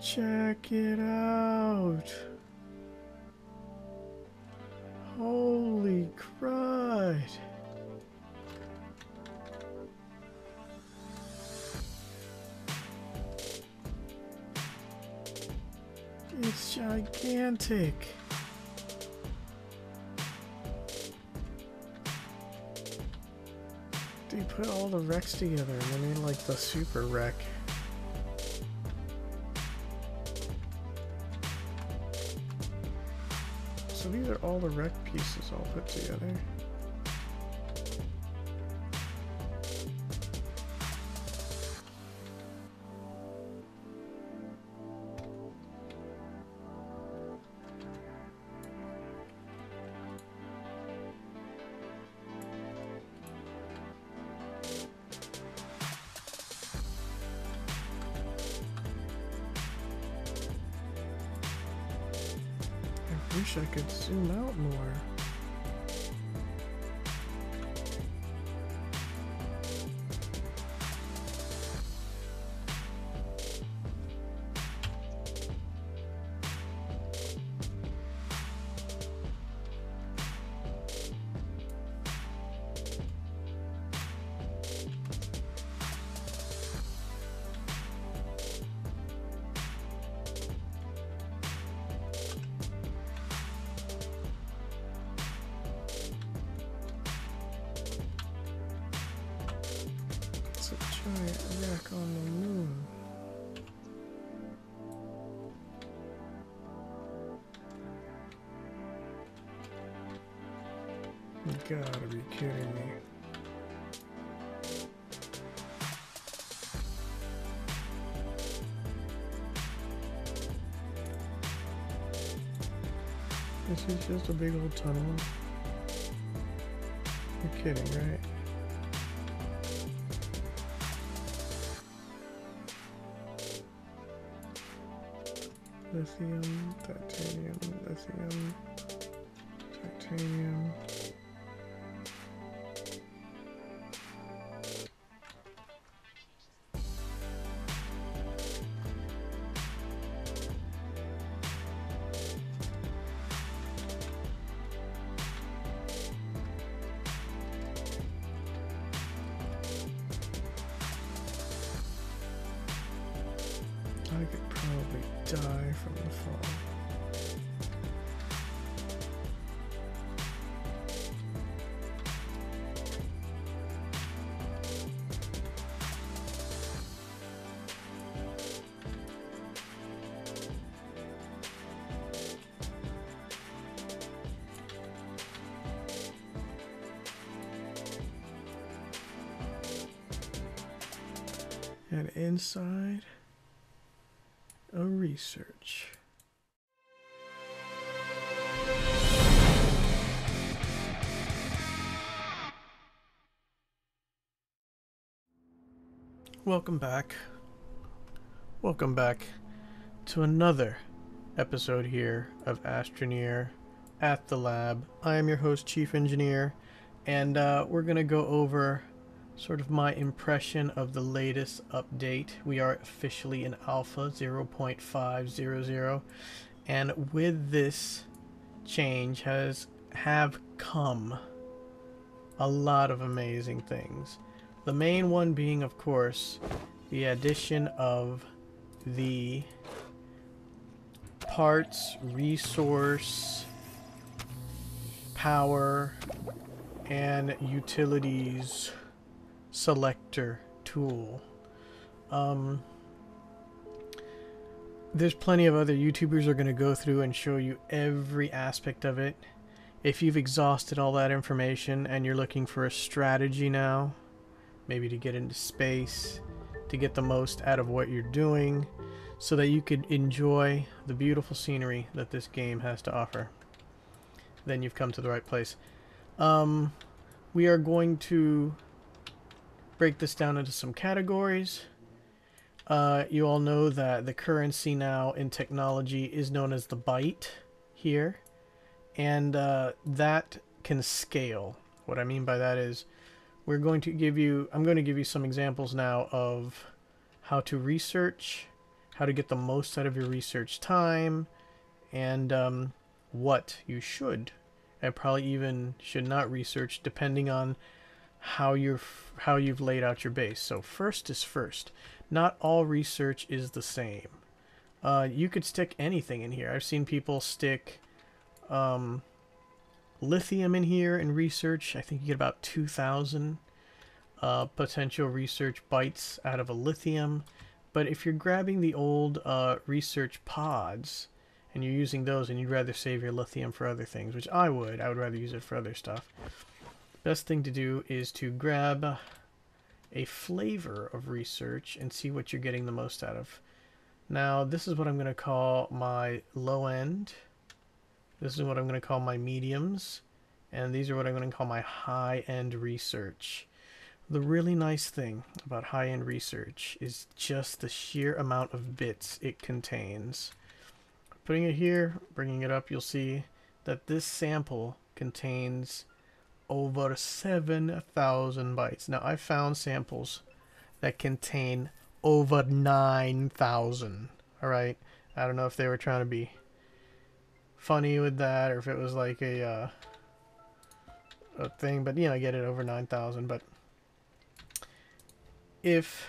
Check it out. Holy crud. It's gigantic. They put all the wrecks together and they made like the super wreck. So these are all the wreck pieces all put together. I wish I could zoom out more. It's a giant wreck on the moon. You gotta be kidding me. This is just a big old tunnel. You're kidding, right? Lithium, titanium, lithium, titanium. I could probably die from the fall. And inside a research. Welcome back. Welcome back to another episode here of Astroneer at the lab. I am your host, Chief Engineer, and we're going to go over sort of my impression of the latest update. We are officially in Alpha 0.500, and with this change have come a lot of amazing things. The main one being, of course, the addition of the parts, resource, power, and utilities selector tool. There's plenty of other YouTubers who are going to go through and show you every aspect of it. If you've exhausted all that information and you're looking for a strategy now, maybe to get into space, to get the most out of what you're doing, so that you could enjoy the beautiful scenery that this game has to offer, then you've come to the right place. We are going to break this down into some categories. You all know that the currency now in technology is known as the byte here, and that can scale. What I mean by that is I'm going to give you some examples now of how to research, how to get the most out of your research time, and what you should and probably even should not research, depending on how you've laid out your base. So first is first. Not all research is the same. You could stick anything in here. I've seen people stick lithium in here in research. I think you get about 2,000 potential research bytes out of a lithium. But if you're grabbing the old research pods and you're using those and you'd rather save your lithium for other things, which I would rather use it for other stuff. Best thing to do is to grab a flavor of research and see what you're getting the most out of. Now, this is what I'm going to call my low end. This is what I'm going to call my mediums. And these are what I'm going to call my high-end research. The really nice thing about high-end research is just the sheer amount of bits it contains. Putting it here, bringing it up, you'll see that this sample contains over 7,000 bytes. Now, I've found samples that contain over 9,000. All right, I don't know if they were trying to be funny with that or if it was like a thing, but you know, I get it, over 9,000. But if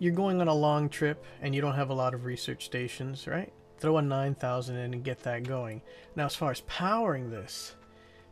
you're going on a long trip and you don't have a lot of research stations, right? Throw a 9,000 in and get that going. Now, as far as powering this,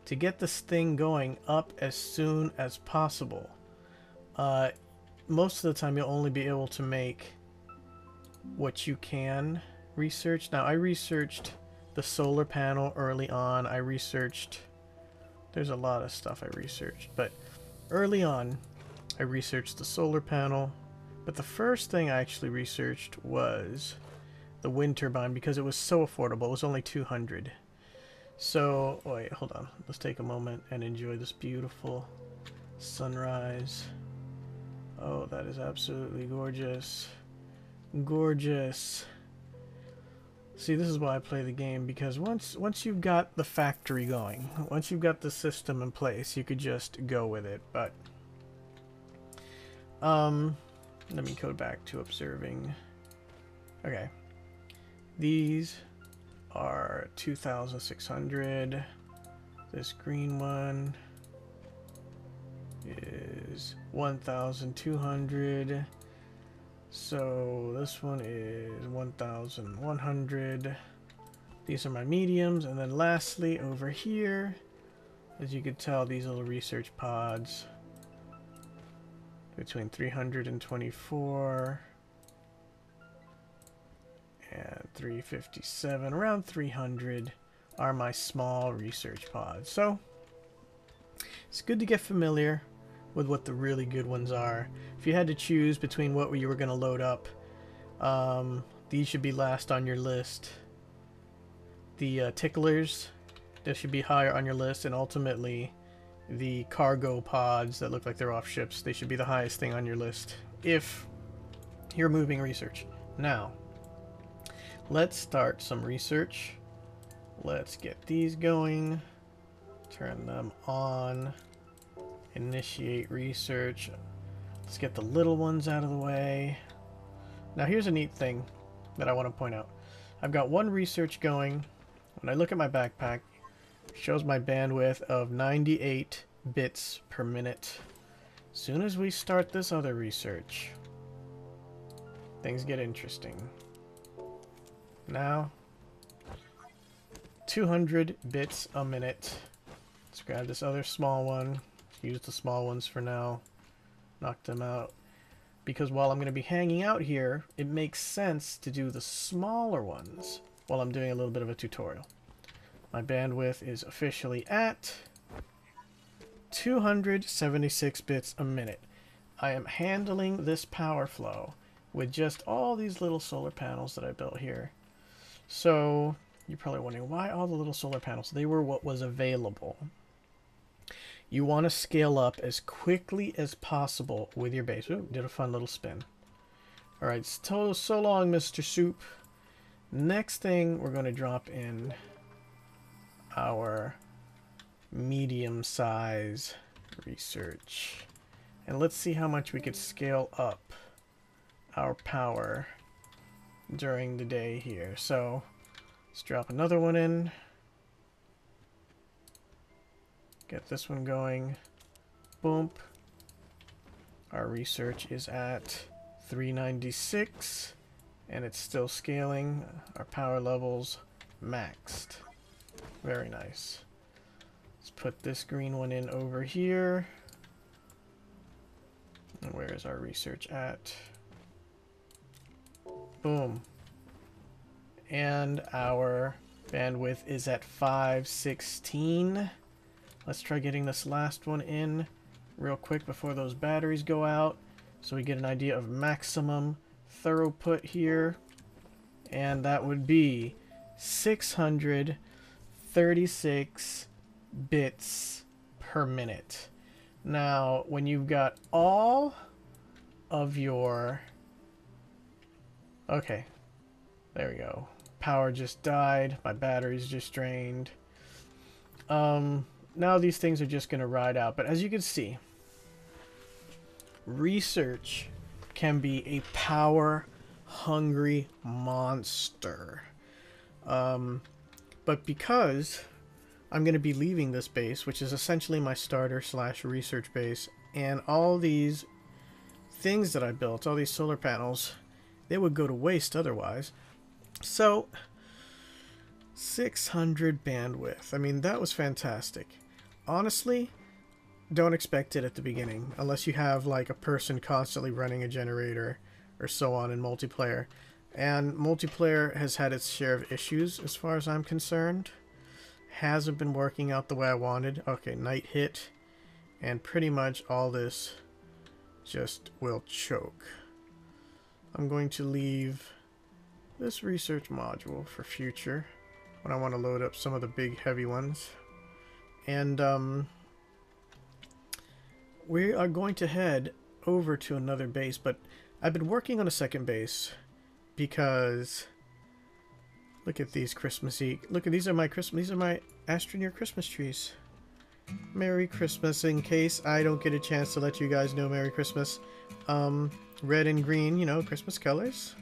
to get this thing going up as soon as possible, most of the time you'll only be able to make what you can research. Now, I researched the solar panel early on. I researched, there's a lot of stuff I researched, but early on I researched the solar panel. But the first thing I actually researched was the wind turbine because it was so affordable. It was only 200. So, wait, hold on. Let's take a moment and enjoy this beautiful sunrise. Oh, that is absolutely gorgeous. Gorgeous. See, this is why I play the game, because once you've got the factory going, once you've got the system in place, you could just go with it. But let me go back to observing. Okay. These are 2,600. This green one is 1,200. So this one is 1,100. These are my mediums. And then lastly, over here, as you can tell, these little research pods between 324 and 357, around 300 are my small research pods. So it's good to get familiar with what the really good ones are. If you had to choose between what you were going to load up, these should be last on your list. The ticklers, they should be higher on your list, and ultimately the cargo pods that look like they're off ships, they should be the highest thing on your list if you're moving research. Now, let's start some research. Let's get these going. Turn them on. Initiate research. Let's get the little ones out of the way. Now here's a neat thing that I want to point out. I've got one research going. When I look at my backpack, it shows my bandwidth of 98 bits per minute. As soon as we start this other research, things get interesting. Now, 200 bits a minute. Let's grab this other small one. Use the small ones for now. Knock them out. Because while I'm going to be hanging out here, it makes sense to do the smaller ones while I'm doing a little bit of a tutorial. My bandwidth is officially at 276 bits a minute. I am handling this power flow with just all these little solar panels that I built here. So you're probably wondering, why all the little solar panels? They were what was available. You want to scale up as quickly as possible with your base. Ooh, did a fun little spin. Alright, so long, Mr. Soup. Next thing, we're going to drop in our medium size research. And let's see how much we could scale up our power during the day here. So let's drop another one in. Get this one going. Boom. Our research is at 396 and it's still scaling. Our power levels maxed. Very nice. Let's put this green one in over here. And where is our research at? Boom. And our bandwidth is at 516. Let's try getting this last one in real quick before those batteries go out, so we get an idea of maximum throughput here. And that would be 636 bits per minute. Now, when you've got all of your... Okay, there we go. Power just died. My battery's just drained. Now these things are just going to ride out. But as you can see, research can be a power-hungry monster. But because I'm going to be leaving this base, which is essentially my starter/research base, and all these things that I built, all these solar panels, they would go to waste otherwise. So 600 bandwidth. I mean, that was fantastic. Honestly, don't expect it at the beginning unless you have like a person constantly running a generator or so on in multiplayer. And multiplayer has had its share of issues as far as I'm concerned. Hasn't been working out the way I wanted. Okay, night hit, and pretty much all this just will choke. I'm going to leave this research module for future when I want to load up some of the big heavy ones. And we are going to head over to another base, but I've been working on a second base because look at these Christmassy. Look at these are my Astroneer Christmas trees. Merry Christmas, in case I don't get a chance to let you guys know Merry Christmas. Red and green, you know, Christmas colors.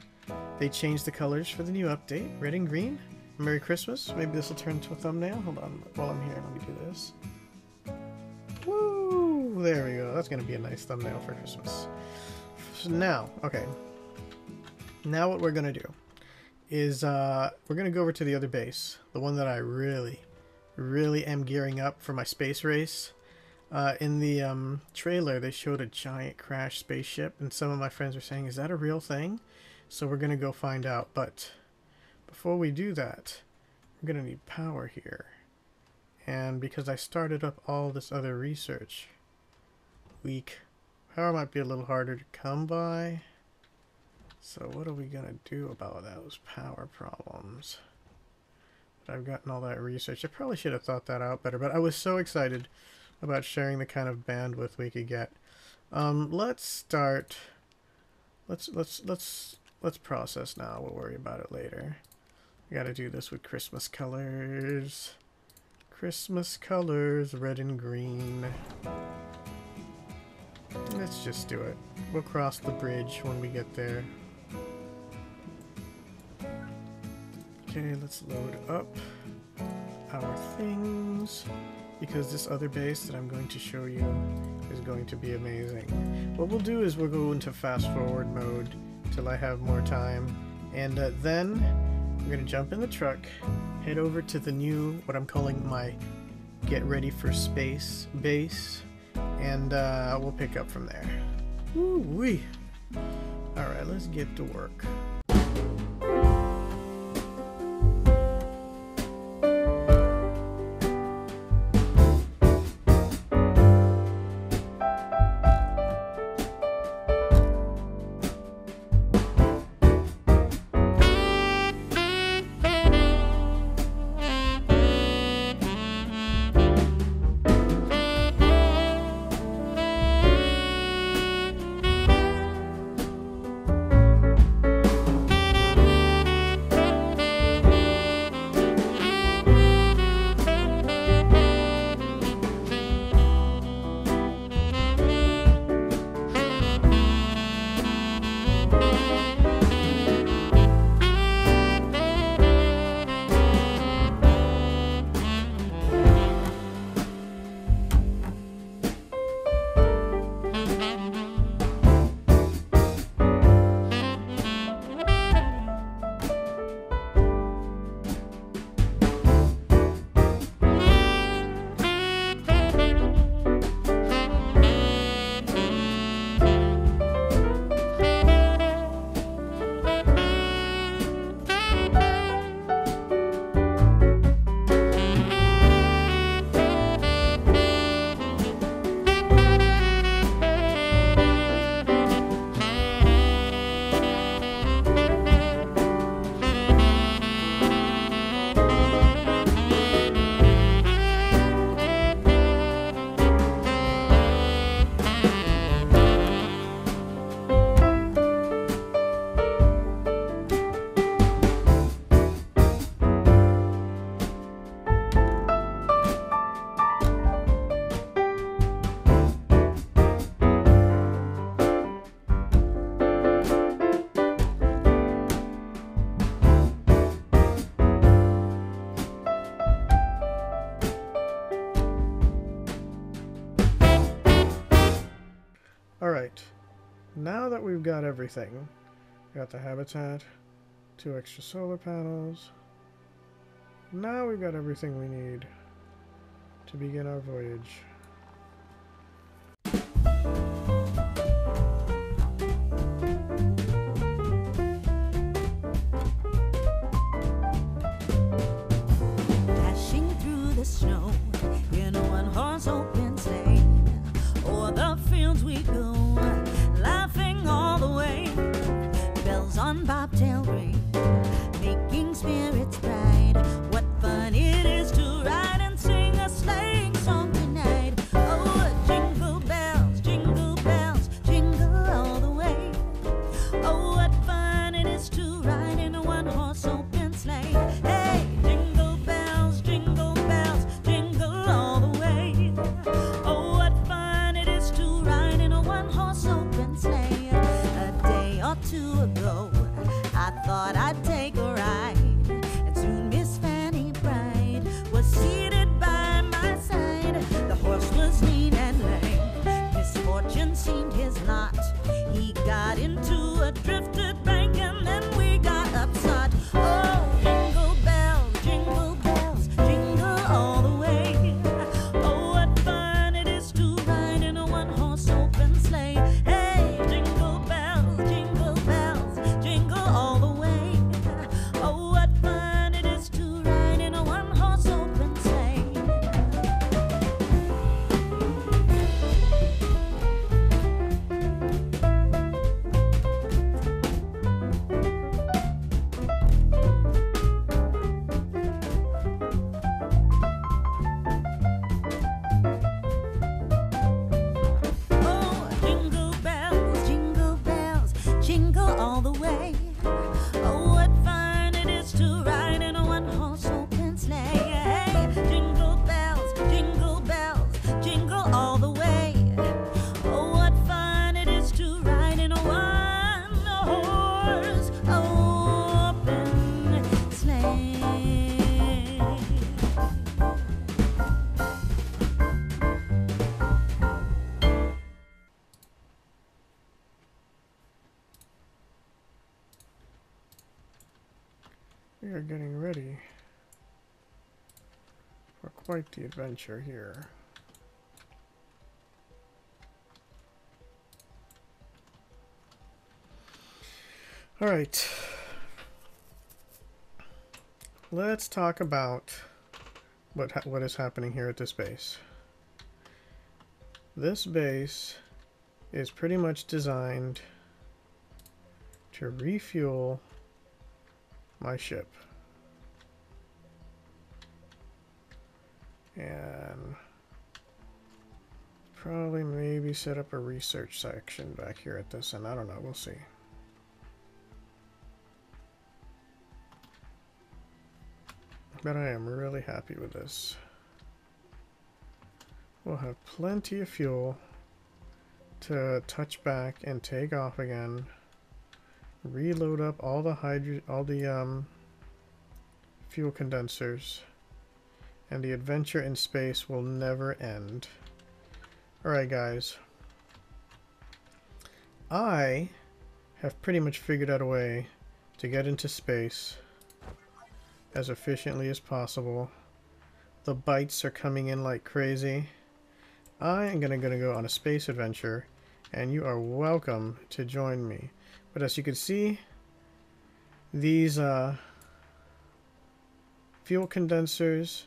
They changed the colors for the new update. Red and green. Merry Christmas. Maybe this will turn into a thumbnail. Hold on, while I'm here, let me do this. Woo! There we go. That's going to be a nice thumbnail for Christmas. So now, okay. Now what we're going to do is we're going to go over to the other base. The one that I really am gearing up for my space race. In the trailer, they showed a giant crashed spaceship, and some of my friends were saying, is that a real thing? So we're going to go find out, but before we do that, we're going to need power here. And because I started up all this other research, power might be a little harder to come by. So what are we going to do about those power problems? But I've gotten all that research. I probably should have thought that out better, but I was so excited about sharing the kind of bandwidth we could get. Let's start. Let's process now. We'll worry about it later. I gotta do this with Christmas colors. Christmas colors, red and green. Let's just do it. We'll cross the bridge when we get there. Okay, let's load up our things, because this other base that I'm going to show you is going to be amazing. What we'll do is we'll go into fast forward mode till I have more time, and then we're going to jump in the truck, head over to the new, what I'm calling my get ready for space base, and we'll pick up from there. Woo-wee! Alright, let's get to work. Alright, now that we've got everything, we got the habitat, 2 extra solar panels, now we've got everything we need to begin our voyage. Dashing through the snow in a one-horse open sleigh, o'er the fields we go, laughing all the way. Bells on bobtail ring, making spirits bright. What fun it is to ride and sing a sleighing song tonight. Oh, jingle bells, jingle all the way. Oh, what fun it is to ride in a one-horse open sleigh. Hey, jingle bells, jingle all the way. Oh, what fun it is to ride in a one-horse open sleigh. A day or two ago, I thought I'd take a ride, and soon Miss Fanny Bride was seated by my side. The horse was lean and lame, misfortune seemed his lot. He got into a drifted bank, and then we got upset. Oh, jingle bells, jingle all the way. Oh, what fun it is to ride in a one-horse open sleigh. Hey, jingle bells, jingle all the way. Oh, what fun it is to ride in a one-horse open sleigh. Oh, jingle bells, jingle all the way. Oh, what fun it is to ride in a one-horse open sleigh. Hey, jingle bells, jingle all the way. Oh, what fun it is to ride in a one-horse open sleigh. We are getting ready for quite the adventure here. Alright, let's talk about what is happening here at this base. This base is pretty much designed to refuel my ship. And probably maybe set up a research section back here at this end. I don't know, we'll see. But I am really happy with this. We'll have plenty of fuel to touch back and take off again reload up all the fuel condensers, and the adventure in space will never end. Alright guys, I have pretty much figured out a way to get into space as efficiently as possible. The bytes are coming in like crazy. I am gonna go on a space adventure, and you are welcome to join me. But as you can see, these fuel condensers,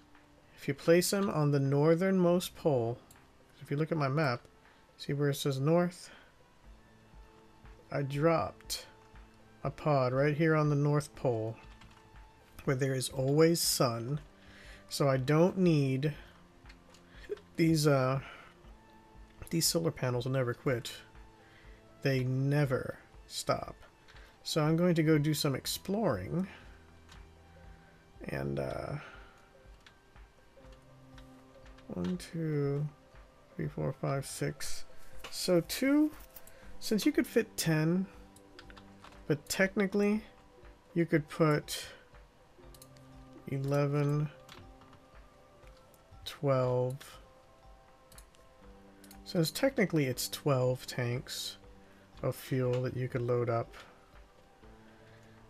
if you place them on the northernmost pole, if you look at my map, see where it says north? I dropped a pod right here on the North Pole where there is always sun, so I don't need these solar panels will never quit. They never stop. So I'm going to go do some exploring, and 1, 2, 3, 4, 5, 6. So 2. Since you could fit 10, but technically you could put 11, 12. Since technically it's 12 tanks of fuel that you could load up.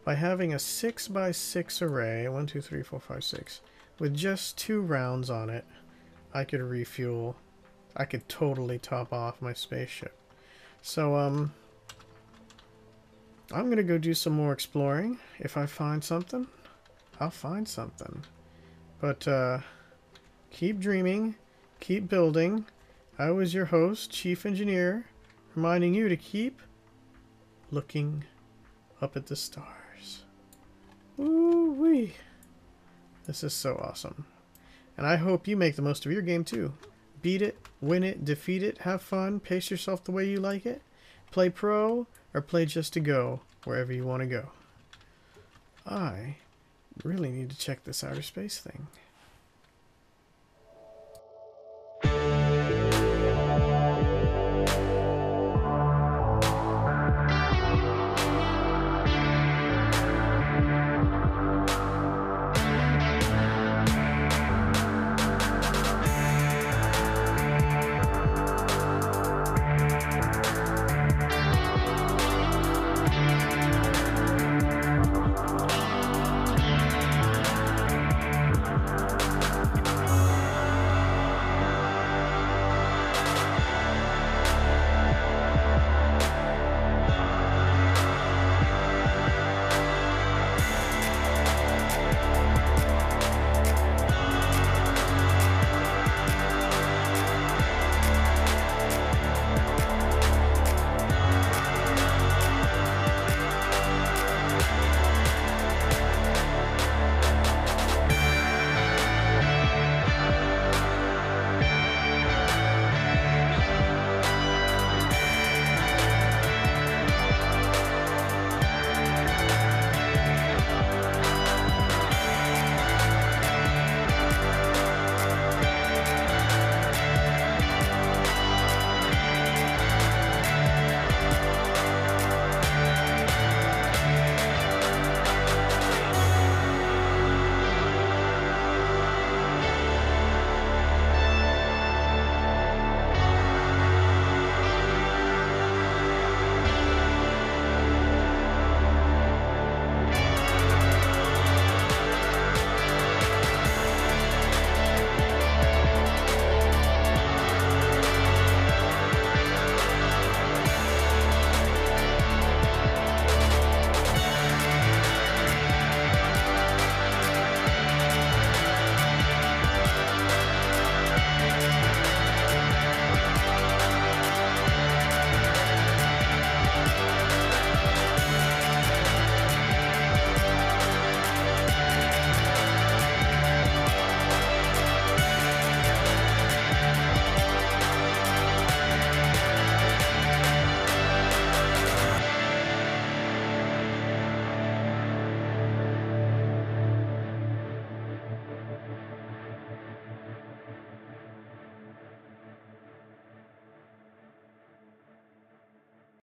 By having a 6x6 array, 1, 2, 3, 4, 5, 6, with just 2 rounds on it, I could refuel. I could totally top off my spaceship. So, I'm gonna go do some more exploring. If I find something, I'll find something. But, keep dreaming, keep building. I was your host, Chief Engineer, reminding you to keep looking up at the stars. Woo-wee! This is so awesome. And I hope you make the most of your game, too. Beat it, win it, defeat it, have fun, pace yourself the way you like it. Play pro, or play just to go, wherever you want to go. I really need to check this outer space thing.